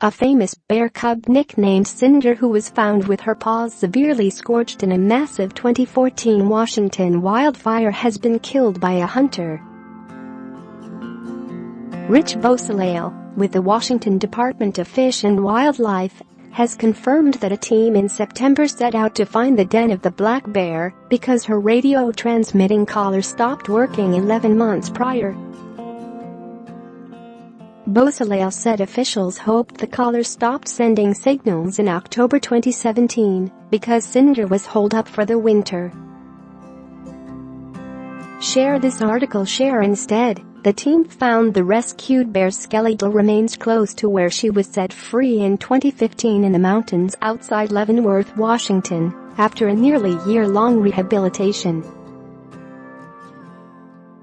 A famous bear cub nicknamed Cinder, who was found with her paws severely scorched in a massive 2014 Washington wildfire, has been killed by a hunter. Rich Beausoleil, with the Washington Department of Fish and Wildlife, has confirmed that a team in September set out to find the den of the black bear because her radio transmitting collar stopped working 11 months prior. Beausoleil said officials hoped the collar stopped sending signals in October 2017 because Cinder was holed up for the winter. Share this article. Share instead. The team found the rescued bear's skeletal remains close to where she was set free in 2015 in the mountains outside Leavenworth, Washington, after a nearly year-long rehabilitation.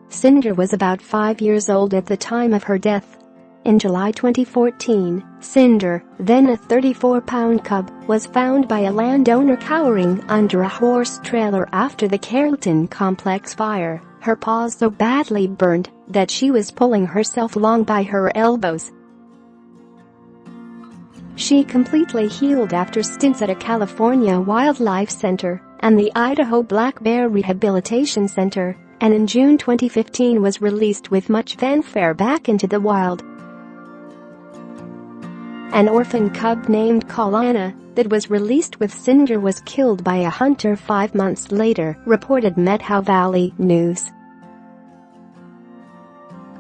Cinder was about 5 years old at the time of her death. In July 2014, Cinder, then a 34-pound cub, was found by a landowner cowering under a horse trailer after the Carrollton complex fire, her paws so badly burned that she was pulling herself along by her elbows. She completely healed after stints at a California Wildlife Center and the Idaho Black Bear Rehabilitation Center, and in June 2015 was released with much fanfare back into the wild. An orphan cub named Kalana that was released with Cinder was killed by a hunter 5 months later, reported Methow Valley News.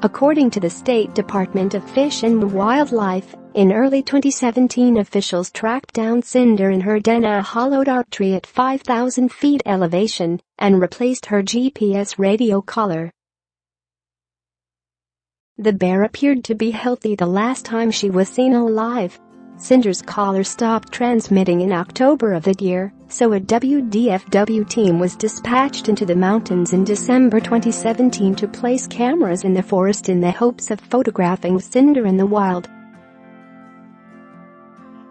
According to the State Department of Fish and Wildlife, in early 2017 officials tracked down Cinder in her den, a hollowed-out tree at 5,000 feet elevation, and replaced her GPS radio collar. The bear appeared to be healthy the last time she was seen alive. Cinder's collar stopped transmitting in October of that year, so a WDFW team was dispatched into the mountains in December 2017 to place cameras in the forest in the hopes of photographing Cinder in the wild.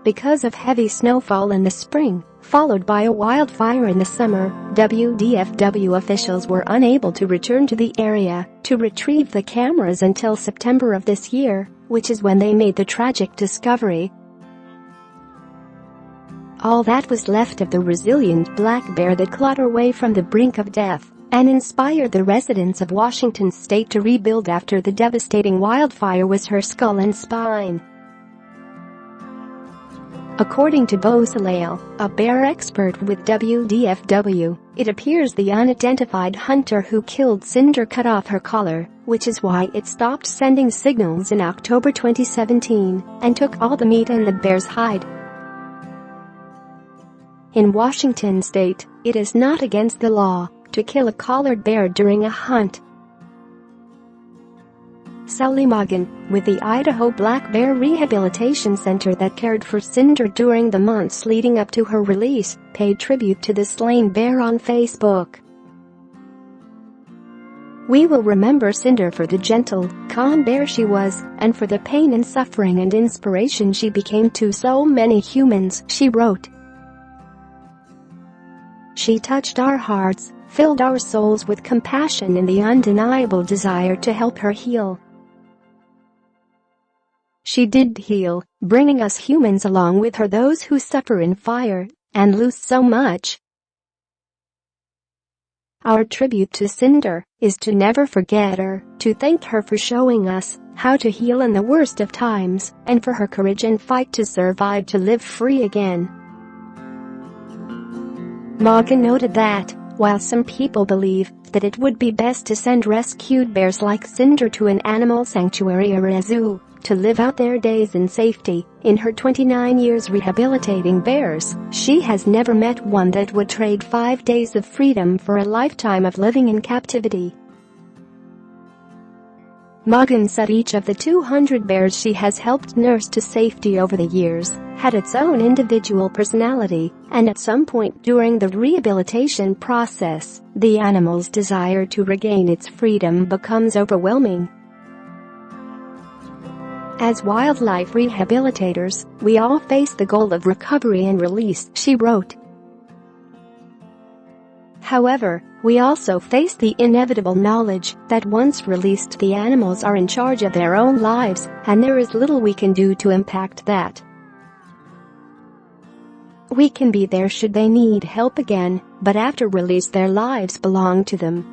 Because of heavy snowfall in the spring, followed by a wildfire in the summer, WDFW officials were unable to return to the area to retrieve the cameras until September of this year, which is when they made the tragic discovery. All that was left of the resilient black bear that clawed her way from the brink of death and inspired the residents of Washington state to rebuild after the devastating wildfire was her skull and spine. According to Beausoleil, a bear expert with WDFW, it appears the unidentified hunter who killed Cinder cut off her collar, which is why it stopped sending signals in October 2017 and took all the meat and the bear's hide. In Washington state, it is not against the law to kill a collared bear during a hunt. Sally Morgan, with the Idaho Black Bear Rehabilitation Center that cared for Cinder during the months leading up to her release, paid tribute to the slain bear on Facebook. "We will remember Cinder for the gentle, calm bear she was, and for the pain and suffering and inspiration she became to so many humans," she wrote. "She touched our hearts, filled our souls with compassion and the undeniable desire to help her heal. She did heal, bringing us humans along with her, those who suffer in fire and lose so much. Our tribute to Cinder is to never forget her, to thank her for showing us how to heal in the worst of times, and for her courage and fight to survive to live free again." Morgan noted that, while some people believe that it would be best to send rescued bears like Cinder to an animal sanctuary or a zoo to live out their days in safety, in her 29 years rehabilitating bears, she has never met one that would trade 5 days of freedom for a lifetime of living in captivity. Morgan said each of the 200 bears she has helped nurse to safety over the years had its own individual personality, and at some point during the rehabilitation process, the animal's desire to regain its freedom becomes overwhelming. "As wildlife rehabilitators, we all face the goal of recovery and release," she wrote. However, We also face the inevitable knowledge that once released, the animals are in charge of their own lives, and there is little we can do to impact that. We can be there should they need help again, but after release their lives belong to them.